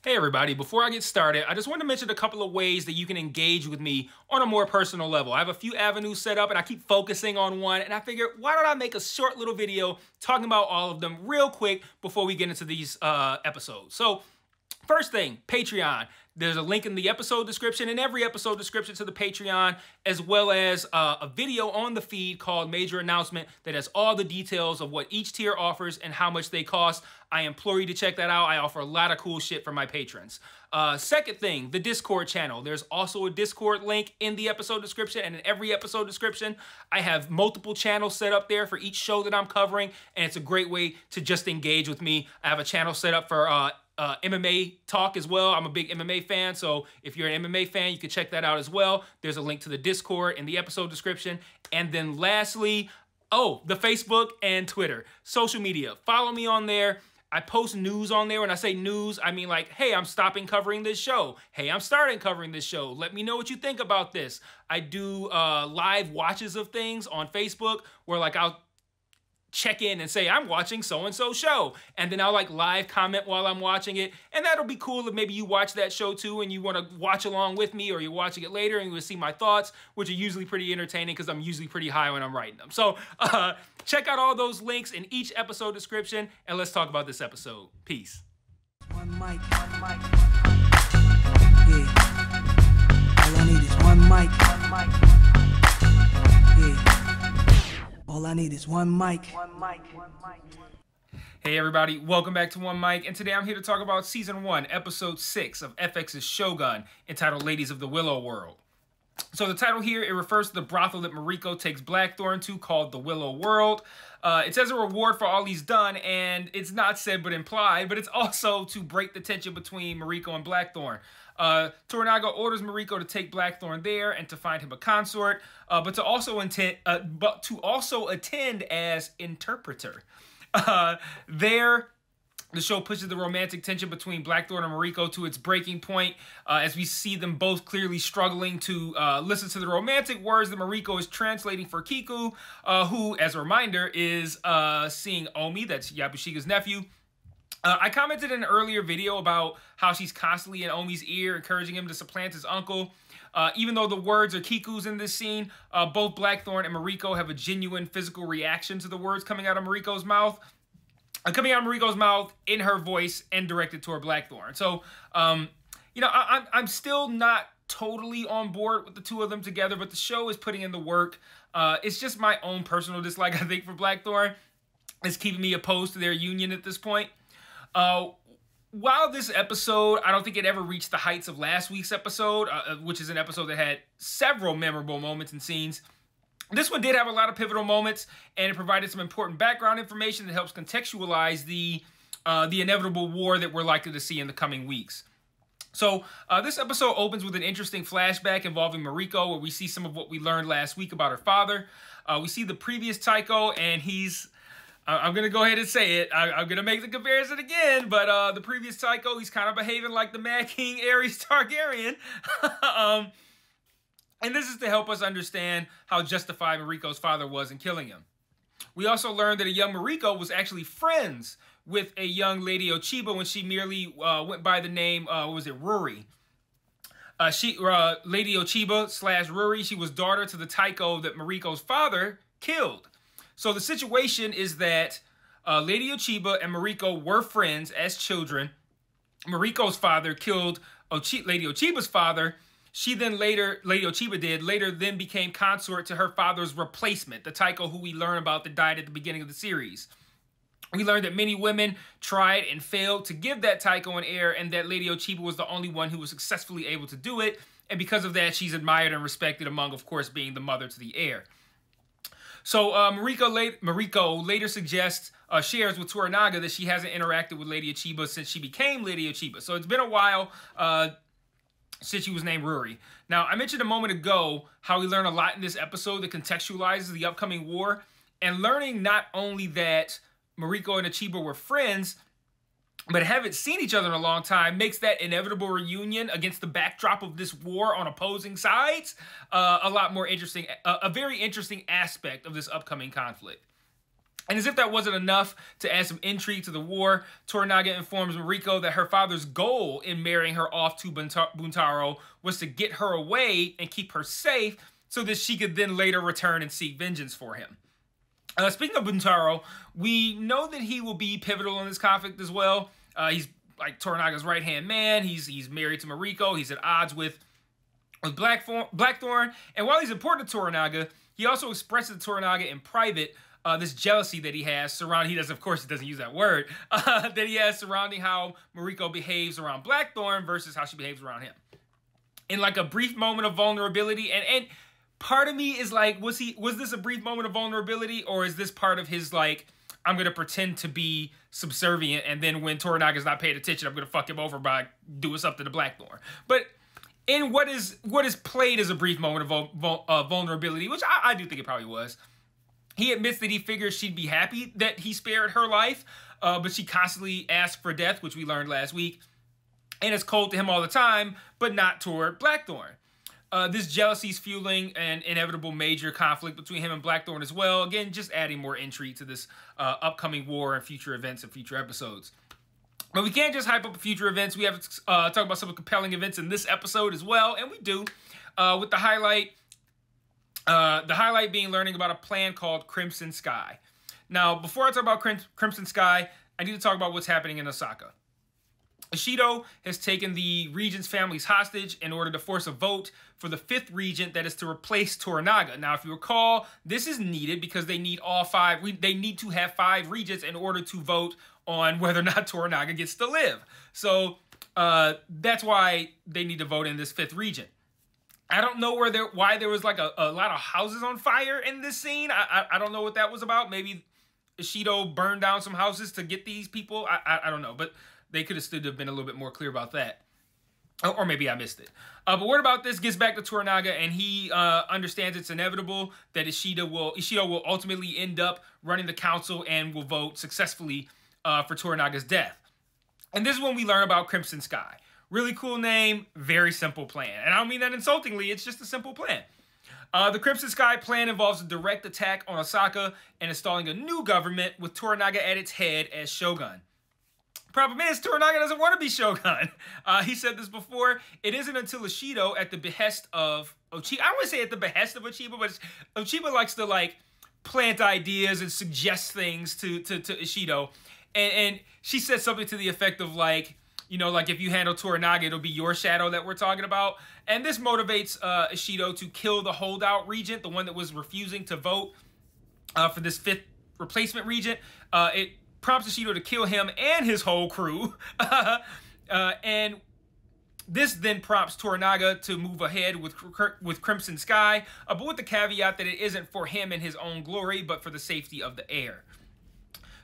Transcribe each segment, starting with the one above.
Hey everybody, before I get started, I just want to mention a couple of ways that you can engage with me on a more personal level. I have a few avenues set up and I keep focusing on one, and I figured, why don't I make a short little video talking about all of them real quick before we get into these episodes. So first thing, Patreon. There's a link in the episode description and every episode description to the Patreon, as well as a video on the feed called Major Announcement that has all the details of what each tier offers and how much they cost. I implore you to check that out. I offer a lot of cool shit for my patrons. Second thing, the Discord channel. There's also a Discord link in the episode description and in every episode description. I have multiple channels set up there for each show that I'm covering, and it's a great way to just engage with me. I have a channel set up for MMA talk as well. I'm a big MMA fan, so if you're an MMA fan, you can check that out as well. There's a link to the Discord in the episode description. And then lastly, the Facebook and Twitter. Social media. Follow me on there. I post news on there. When I say news, I mean like, hey, I'm stopping covering this show. Hey, I'm starting covering this show. Let me know what you think about this. I do live watches of things on Facebook where like I'll check in and say, I'm watching so-and-so show. And then I'll like live comment while I'm watching it. And that'll be cool if maybe you watch that show too and you want to watch along with me, or you're watching it later and you will see my thoughts, which are usually pretty entertaining because I'm usually pretty high when I'm writing them. So check out all those links in each episode description, and let's talk about this episode. Peace. One mic. Yeah. All I need is one mic. Yeah. All I need is one mic. Hey everybody, welcome back to One Mic, and today I'm here to talk about Season 1, Episode 6 of FX's Shogun, entitled Ladies of the Willow World. So the title here, it refers to the brothel that Mariko takes Blackthorn to, called the Willow World. It says a reward for all he's done, and it's not said but implied, but it's also to break the tension between Mariko and Blackthorn. Toranaga orders Mariko to take Blackthorn there and to find him a consort, but to also attend as interpreter. There, the show pushes the romantic tension between Blackthorn and Mariko to its breaking point, as we see them both clearly struggling to listen to the romantic words that Mariko is translating for Kiku, who, as a reminder, is seeing Omi, that's Yabushige's nephew. I commented in an earlier video about how she's constantly in Omi's ear, encouraging him to supplant his uncle. Even though the words are Kiku's in this scene, both Blackthorn and Mariko have a genuine physical reaction to the words coming out of Mariko's mouth. In her voice and directed toward Blackthorn. So, you know, I'm still not totally on board with the two of them together, but the show is putting in the work. It's just my own personal dislike, I think, for Blackthorn. It's keeping me opposed to their union at this point. While this episode, I don't think it ever reached the heights of last week's episode, which is an episode that had several memorable moments and scenes, this one did have a lot of pivotal moments, and it provided some important background information that helps contextualize the inevitable war that we're likely to see in the coming weeks. So this episode opens with an interesting flashback involving Mariko, where we see some of what we learned last week about her father. We see the previous Taiko, and he's... I'm going to go ahead and say it. I'm going to make the comparison again, but the previous Taiko, he's kind of behaving like the Mad King Aerys Targaryen. And this is to help us understand how justified Mariko's father was in killing him. We also learned that a young Mariko was actually friends with a young Lady Ochiba when she merely went by the name, Ruri. Lady Ochiba / Ruri, she was daughter to the Taiko that Mariko's father killed. So the situation is that Lady Ochiba and Mariko were friends as children. Mariko's father killed Lady Ochiba's father. Lady Ochiba later became consort to her father's replacement, the Taiko who we learn about that died at the beginning of the series. We learned that many women tried and failed to give that Taiko an heir, and that Lady Ochiba was the only one who was successfully able to do it. And because of that, she's admired and respected, among, of course, being the mother to the heir. So Mariko later shares with Toranaga that she hasn't interacted with Lady Ochiba since she became Lady Ochiba. So it's been a while since she was named Ruri. Now, I mentioned a moment ago how we learn a lot in this episode that contextualizes the upcoming war. And learning not only that Mariko and Ochiba were friends, but haven't seen each other in a long time, makes that inevitable reunion against the backdrop of this war on opposing sides a lot more interesting, a very interesting aspect of this upcoming conflict. And as if that wasn't enough to add some intrigue to the war, Toranaga informs Mariko that her father's goal in marrying her off to Buntaro was to get her away and keep her safe so that she could then later return and seek vengeance for him. Speaking of Buntaro, we know that he will be pivotal in this conflict as well. He's like Toranaga's right-hand man. He's married to Mariko. He's at odds with Blackthorn. And while he's important to Toranaga, he also expresses to Toranaga in private this jealousy that he has surrounding, of course he doesn't use that word, that he has surrounding how Mariko behaves around Blackthorn versus how she behaves around him. In like a brief moment of vulnerability, and part of me is like, was this a brief moment of vulnerability, or is this part of his like, I'm going to pretend to be subservient, and then when Toranaga's not paying attention, I'm going to fuck him over by doing something to Blackthorn. But in what is played as a brief moment of vulnerability, which I do think it probably was, he admits that he figures she'd be happy that he spared her life, but she constantly asks for death, which we learned last week, and is cold to him all the time, but not toward Blackthorn. This jealousy is fueling an inevitable major conflict between him and Blackthorn as well. Again, just adding more intrigue to this upcoming war and future events and future episodes. But we can't just hype up future events. We have to talk about some compelling events in this episode as well, and we do, with the highlight being learning about a plan called Crimson Sky. Now, before I talk about Crimson Sky, I need to talk about what's happening in Osaka. Ishido has taken the regent's families hostage in order to force a vote for the 5th regent that is to replace Toranaga. Now, if you recall, this is needed because they need all 5. They need to have 5 regents in order to vote on whether or not Toranaga gets to live. So that's why they need to vote in this 5th regent. I don't know why there was like a lot of houses on fire in this scene. I don't know what that was about. Maybe Ishido burned down some houses to get these people. I don't know, but they could have still been a little bit more clear about that. Or maybe I missed it. But word about this gets back to Toranaga, and he understands it's inevitable that Ishido will ultimately end up running the council and will vote successfully for Toranaga's death. And this is when we learn about Crimson Sky. Really cool name, very simple plan. And I don't mean that insultingly, it's just a simple plan. The Crimson Sky plan involves a direct attack on Osaka and installing a new government with Toranaga at its head as Shogun. Problem is, Toranaga doesn't want to be Shogun. He said this before. It isn't until Ishido, at the behest of Ochiba, I don't want to say at the behest of Ochiba, but Ochiba likes to like plant ideas and suggest things to Ishido. And she said something to the effect of like, you know, like if you handle Toranaga, it'll be your shadow that we're talking about. And this motivates Ishido to kill the holdout regent, the one that was refusing to vote for this 5th replacement regent. It prompts Ishido to kill him and his whole crew. And this then prompts Toranaga to move ahead with Crimson Sky, but with the caveat that it isn't for him and his own glory, but for the safety of the heir.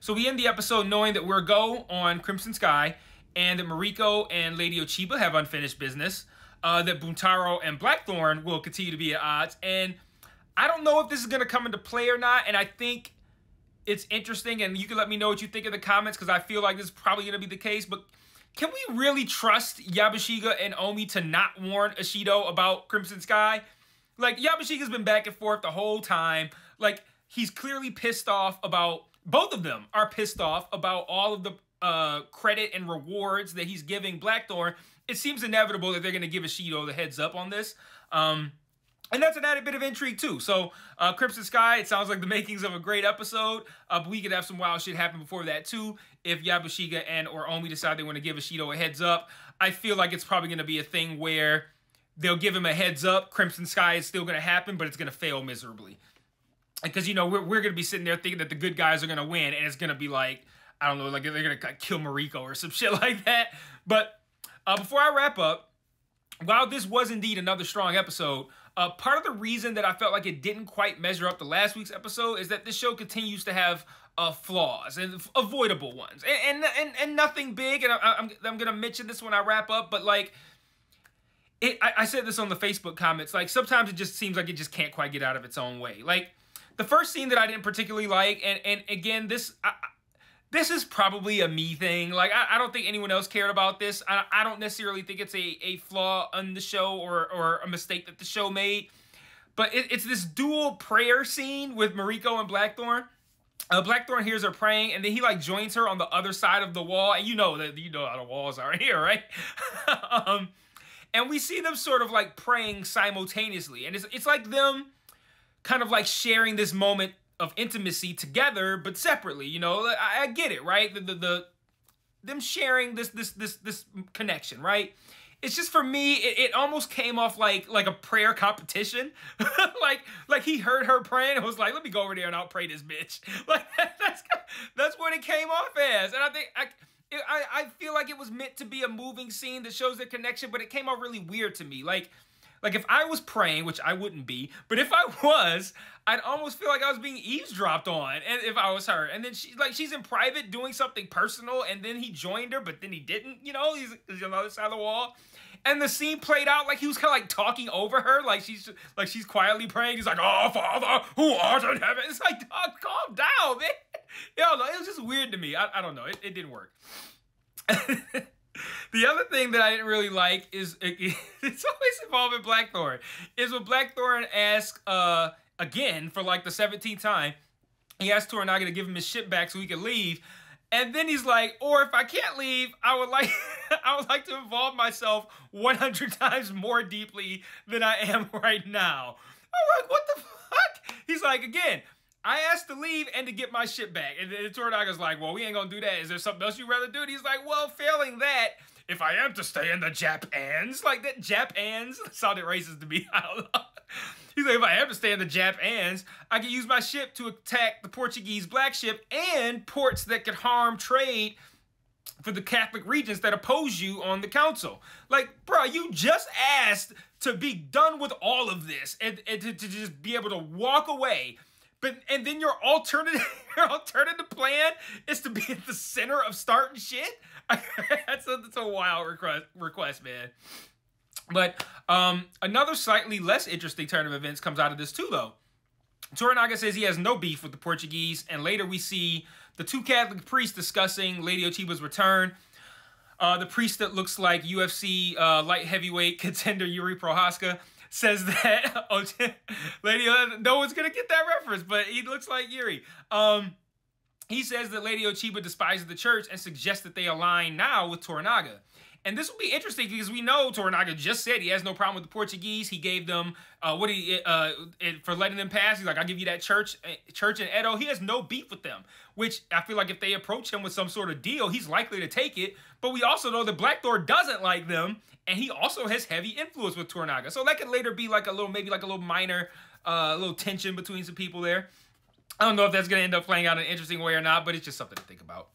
So we end the episode knowing that we're go on Crimson Sky, and that Mariko and Lady Ochiba have unfinished business, that Buntaro and Blackthorn will continue to be at odds, and I don't know if this is going to come into play or not, and I think it's interesting, and you can let me know what you think in the comments, because I feel like this is probably going to be the case, but can we really trust Yabashige and Omi to not warn Ishido about Crimson Sky? Like, Yabashige's been back and forth the whole time. Like, he's clearly pissed off about, both of them are pissed off about all of the credit and rewards that he's giving Blackthorn. It seems inevitable that they're going to give Ishido the heads up on this. And that's an added bit of intrigue too. So Crimson Sky, it sounds like the makings of a great episode. But we could have some wild shit happen before that too. If Yabashige and or Omi decide they want to give Ishido a heads up. I feel like it's probably going to be a thing where they'll give him a heads up. Crimson Sky is still going to happen, but it's going to fail miserably. Because, you know, we're going to be sitting there thinking that the good guys are going to win. And it's going to be like, I don't know, like they're going to kill Mariko or some shit like that. But before I wrap up, while this was indeed another strong episode, part of the reason that I felt like it didn't quite measure up to last week's episode is that this show continues to have flaws and avoidable ones. And nothing big, and I'm going to mention this when I wrap up, but like, I said this on the Facebook comments, like sometimes it just seems like it just can't quite get out of its own way. Like, the first scene that I didn't particularly like, and again, this is probably a me thing. Like, I don't think anyone else cared about this. I don't necessarily think it's a flaw on the show or a mistake that the show made. But it's this dual prayer scene with Mariko and Blackthorn. Blackthorn hears her praying, and then he like joins her on the other side of the wall. And you know how the walls are here, right? And we see them sort of like praying simultaneously, and it's like them kind of like sharing this moment of intimacy together, but separately. You know, I get it, right? Them sharing this connection, right? It's just, for me, it almost came off like a prayer competition. like he heard her praying and was like, let me go over there and I'll pray this bitch. Like that's what it came off as. And I think I feel like it was meant to be a moving scene that shows their connection, but it came out really weird to me. Like if I was praying, which I wouldn't be, but if I was, I'd almost feel like I was being eavesdropped on, and if I was her. And then she's in private doing something personal, and then he joined her, but then he didn't, you know, he's on the other side of the wall. And the scene played out like he was kind of like talking over her, like she's quietly praying. He's like, "Oh, Father, who art in heaven." It's like, dog, calm down, man. You know, it was just weird to me. I don't know. It didn't work. The other thing that I didn't really like is, it's always involving Blackthorn, is when Blackthorn asks, again, for like the 17th time, he asked Toranaga to give him his ship back so he could leave. And then he's like, or if I can't leave, I would like to involve myself 100 times more deeply than I am right now. I'm like, what the fuck? He's like, again, I asked to leave and to get my shit back. And then Toranaga's like, well, we ain't gonna do that. Is there something else you'd rather do? And he's like, well, failing that, if I am to stay in the Japans, like that Japans sounded racist to me. I don't know. He's like, if I am to stay in the Japans, I can use my ship to attack the Portuguese black ship and ports that could harm trade for the Catholic regions that oppose you on the council. Like, bro, you just asked to be done with all of this and to just be able to walk away. And then your alternative plan is to be at the center of starting shit? That's a wild request, man. But another slightly less interesting turn of events comes out of this too, though. Toranaga says he has no beef with the Portuguese, and later we see the two Catholic priests discussing Lady Ochiba's return. The priest that looks like UFC light heavyweight contender Yuri Prohaska says that Lady, no one's gonna get that reference, but he looks like Yuri. He says that Lady Ochiba despises the church and suggests that they align now with Toranaga. And this will be interesting because we know Toranaga just said he has no problem with the Portuguese. He gave them for letting them pass. He's like, I'll give you that church in Edo. He has no beef with them, which I feel like if they approach him with some sort of deal, he's likely to take it. But we also know that Blackthorn doesn't like them, and he also has heavy influence with Toranaga. So that could later be like a little minor little tension between some people there. I don't know if that's going to end up playing out in an interesting way or not, but it's just something to think about.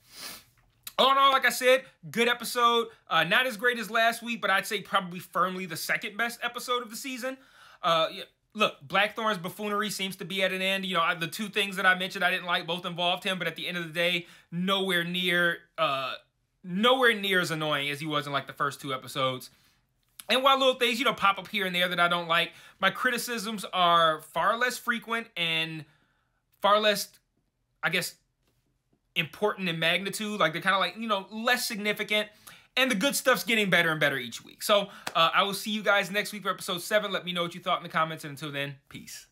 All in all, like I said, good episode. Not as great as last week, but I'd say probably firmly the second best episode of the season. Look, Blackthorn's buffoonery seems to be at an end. You know, the two things that I mentioned I didn't like both involved him, but at the end of the day, nowhere near as annoying as he was in like the first two episodes. And while little things, you know, pop up here and there that I don't like, my criticisms are far less frequent and far less, I guess, important in magnitude. Like, they're kind of like, you know, less significant. And the good stuff's getting better and better each week. So I will see you guys next week for episode 7. Let me know what you thought in the comments. And until then, peace.